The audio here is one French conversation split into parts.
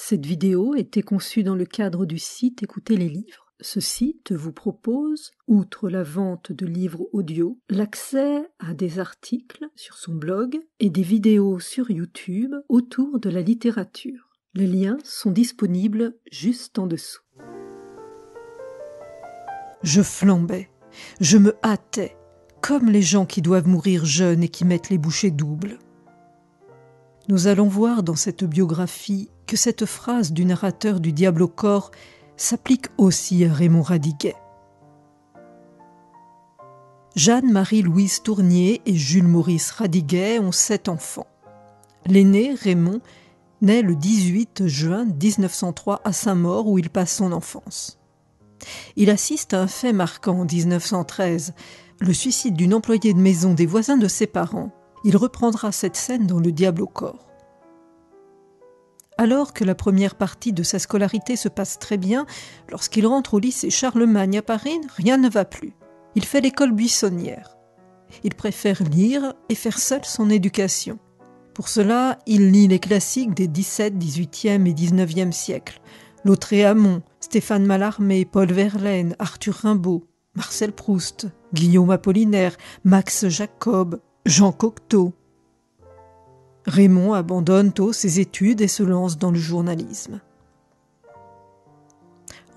Cette vidéo a été conçue dans le cadre du site Écoutez les livres. Ce site vous propose, outre la vente de livres audio, l'accès à des articles sur son blog et des vidéos sur YouTube autour de la littérature. Les liens sont disponibles juste en dessous. Je flambais, je me hâtais, comme les gens qui doivent mourir jeunes et qui mettent les bouchées doubles. Nous allons voir dans cette biographie que cette phrase du narrateur du Diable au corps s'applique aussi à Raymond Radiguet. Jeanne-Marie-Louise Tournier et Jules-Maurice Radiguet ont 7 enfants. L'aîné, Raymond, naît le 18 juin 1903 à Saint-Maur où il passe son enfance. Il assiste à un fait marquant en 1913, le suicide d'une employée de maison des voisins de ses parents. Il reprendra cette scène dans Le Diable au corps. Alors que la première partie de sa scolarité se passe très bien, lorsqu'il rentre au lycée Charlemagne à Paris, rien ne va plus. Il fait l'école buissonnière. Il préfère lire et faire seul son éducation. Pour cela, il lit les classiques des XVIIe, XVIIIe et XIXe siècles. Lautréamont, Stéphane Mallarmé, Paul Verlaine, Arthur Rimbaud, Marcel Proust, Guillaume Apollinaire, Max Jacob, Jean Cocteau. Raymond abandonne tôt ses études et se lance dans le journalisme.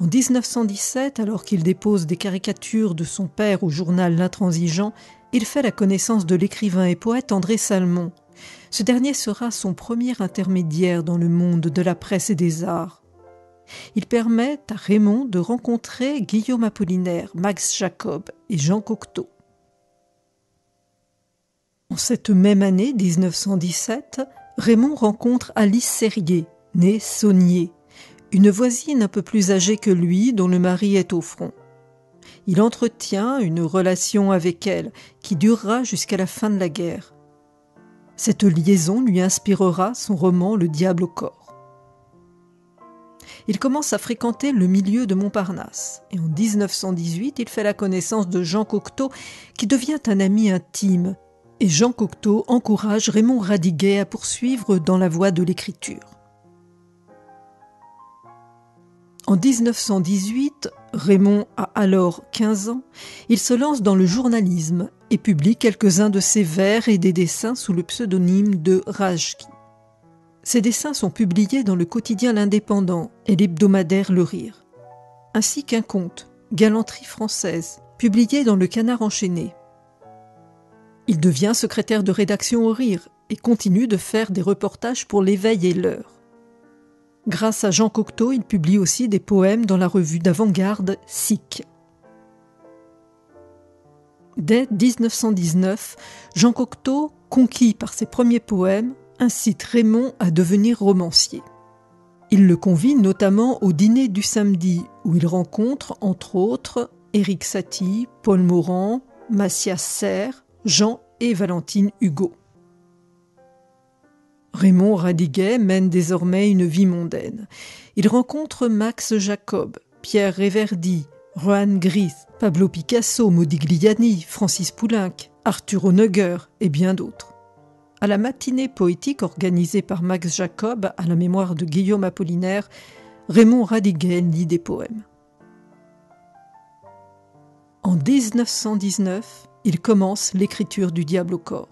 En 1917, alors qu'il dépose des caricatures de son père au journal L'Intransigeant, il fait la connaissance de l'écrivain et poète André Salmon. Ce dernier sera son premier intermédiaire dans le monde de la presse et des arts. Il permet à Raymond de rencontrer Guillaume Apollinaire, Max Jacob et Jean Cocteau. En cette même année, 1917, Raymond rencontre Alice Serrier, née Saunier, une voisine un peu plus âgée que lui dont le mari est au front. Il entretient une relation avec elle qui durera jusqu'à la fin de la guerre. Cette liaison lui inspirera son roman Le Diable au corps. Il commence à fréquenter le milieu de Montparnasse et en 1918, il fait la connaissance de Jean Cocteau qui devient un ami intime. Et Jean Cocteau encourage Raymond Radiguet à poursuivre dans la voie de l'écriture. En 1918, Raymond a alors 15 ans, il se lance dans le journalisme et publie quelques-uns de ses vers et des dessins sous le pseudonyme de Rajki. Ces dessins sont publiés dans le quotidien L'Indépendant et l'hebdomadaire Le Rire, ainsi qu'un conte, Galanterie française, publié dans le Canard enchaîné. Il devient secrétaire de rédaction au Rire et continue de faire des reportages pour l'Éveil et l'Heure. Grâce à Jean Cocteau, il publie aussi des poèmes dans la revue d'avant-garde Sic. Dès 1919, Jean Cocteau, conquis par ses premiers poèmes, incite Raymond à devenir romancier. Il le convie notamment au dîner du samedi, où il rencontre, entre autres, Éric Satie, Paul Morand, Matthias Serres, Jean et Valentine Hugo. Raymond Radiguet mène désormais une vie mondaine. Il rencontre Max Jacob, Pierre Réverdy, Rohan Gris, Pablo Picasso, Modigliani, Francis Poulenc, Arthur Honegger et bien d'autres. À la matinée poétique organisée par Max Jacob à la mémoire de Guillaume Apollinaire, Raymond Radiguet lit des poèmes. En 1919, il commence l'écriture du Diable au corps.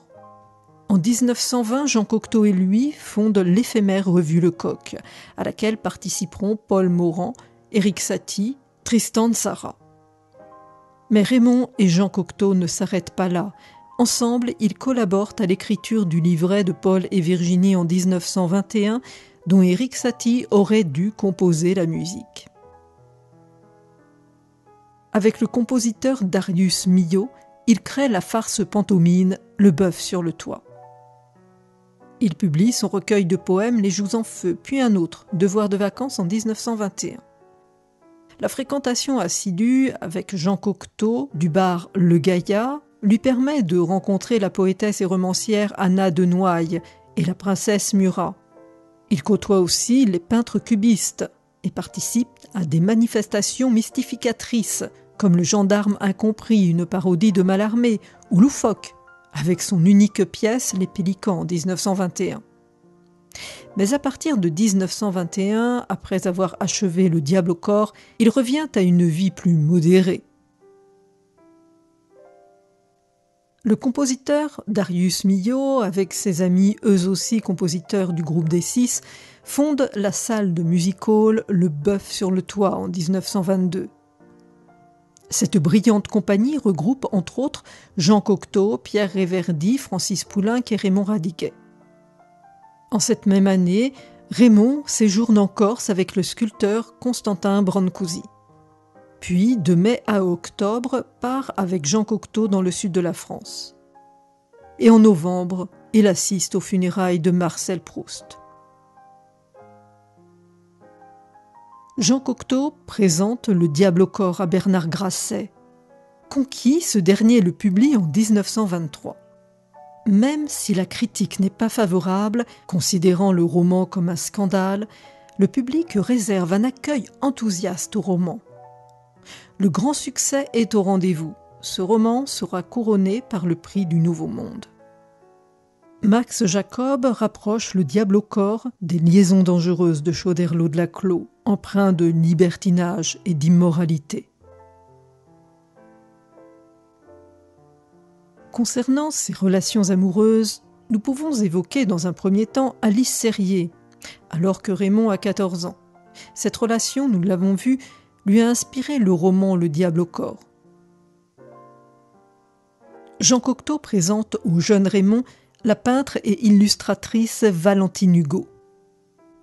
En 1920, Jean Cocteau et lui fondent l'éphémère revue Le Coq, à laquelle participeront Paul Morand, Éric Satie, Tristan Tzara. Mais Raymond et Jean Cocteau ne s'arrêtent pas là. Ensemble, ils collaborent à l'écriture du livret de Paul et Virginie en 1921, dont Éric Satie aurait dû composer la musique. Avec le compositeur Darius Milhaud, il crée la farce pantomime Le bœuf sur le toit. Il publie son recueil de poèmes Les Jougs en feu, puis un autre, Devoir de vacances en 1921. La fréquentation assidue avec Jean Cocteau du bar Le Gaillard lui permet de rencontrer la poétesse et romancière Anna de Noailles et la princesse Murat. Il côtoie aussi les peintres cubistes et participe à des manifestations mystificatrices comme Le Gendarme incompris, une parodie de Mallarmé, ou Loufoque, avec son unique pièce Les Pélicans en 1921. Mais à partir de 1921, après avoir achevé Le Diable au corps, il revient à une vie plus modérée. Le compositeur Darius Milhaud, avec ses amis eux aussi compositeurs du groupe des Six, fonde la salle de music-hall Le Bœuf sur le Toit en 1922. Cette brillante compagnie regroupe entre autres Jean Cocteau, Pierre Réverdy, Francis Poulenc et Raymond Radiguet. En cette même année, Raymond séjourne en Corse avec le sculpteur Constantin Brancusi. Puis, de mai à octobre, part avec Jean Cocteau dans le sud de la France. Et en novembre, il assiste aux funérailles de Marcel Proust. Jean Cocteau présente Le Diable au corps à Bernard Grasset. Conquis, ce dernier le publie en 1923. Même si la critique n'est pas favorable, considérant le roman comme un scandale, le public réserve un accueil enthousiaste au roman. Le grand succès est au rendez-vous. Ce roman sera couronné par le prix du Nouveau Monde. Max Jacob rapproche Le Diable au corps des liaisons dangereuses de Choderlos de Laclos, empreints de libertinage et d'immoralité. Concernant ces relations amoureuses, nous pouvons évoquer dans un premier temps Alice Sérié, alors que Raymond a 14 ans. Cette relation, nous l'avons vu, lui a inspiré le roman Le Diable au corps. Jean Cocteau présente au jeune Raymond la peintre et illustratrice Valentine Hugo.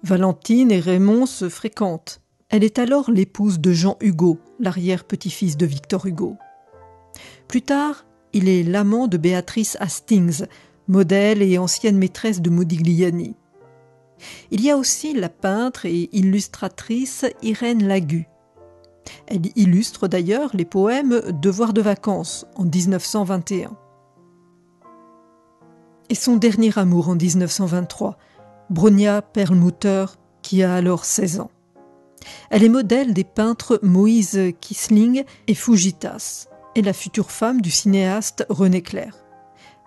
Valentine et Raymond se fréquentent. Elle est alors l'épouse de Jean Hugo, l'arrière-petit-fils de Victor Hugo. Plus tard, il est l'amant de Béatrice Hastings, modèle et ancienne maîtresse de Modigliani. Il y a aussi la peintre et illustratrice Irène Lagut. Elle illustre d'ailleurs les poèmes Devoir de vacances en 1921. Et son dernier amour en 1923, Bronia Perlmutter, qui a alors 16 ans. Elle est modèle des peintres Moïse Kissling et Fougitas, et la future femme du cinéaste René Clair.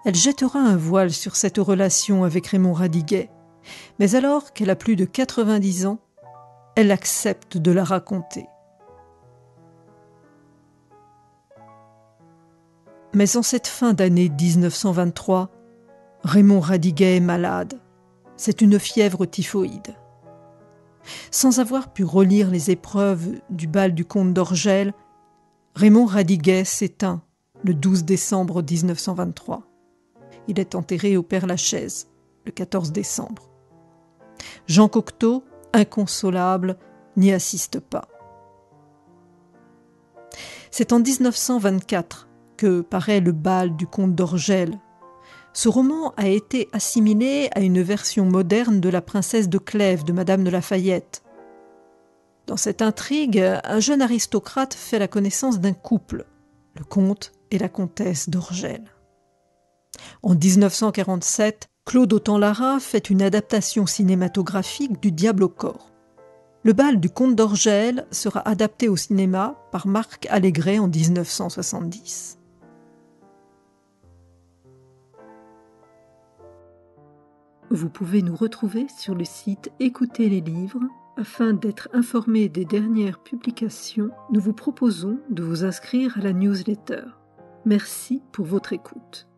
Elle jettera un voile sur cette relation avec Raymond Radiguet, mais alors qu'elle a plus de 90 ans, elle accepte de la raconter. Mais en cette fin d'année 1923, Raymond Radiguet est malade. C'est une fièvre typhoïde. Sans avoir pu relire les épreuves du bal du comte d'Orgel, Raymond Radiguet s'éteint le 12 décembre 1923. Il est enterré au Père-Lachaise le 14 décembre. Jean Cocteau, inconsolable, n'y assiste pas. C'est en 1924 que paraît le bal du comte d'Orgel. Ce roman a été assimilé à une version moderne de La princesse de Clèves de Madame de Lafayette. Dans cette intrigue, un jeune aristocrate fait la connaissance d'un couple, le comte et la comtesse d'Orgel. En 1947, Claude Autant-Lara fait une adaptation cinématographique du Diable au corps. Le bal du comte d'Orgel sera adapté au cinéma par Marc Allégret en 1970. Vous pouvez nous retrouver sur le site Écoutez les livres. Afin d'être informé des dernières publications, nous vous proposons de vous inscrire à la newsletter. Merci pour votre écoute.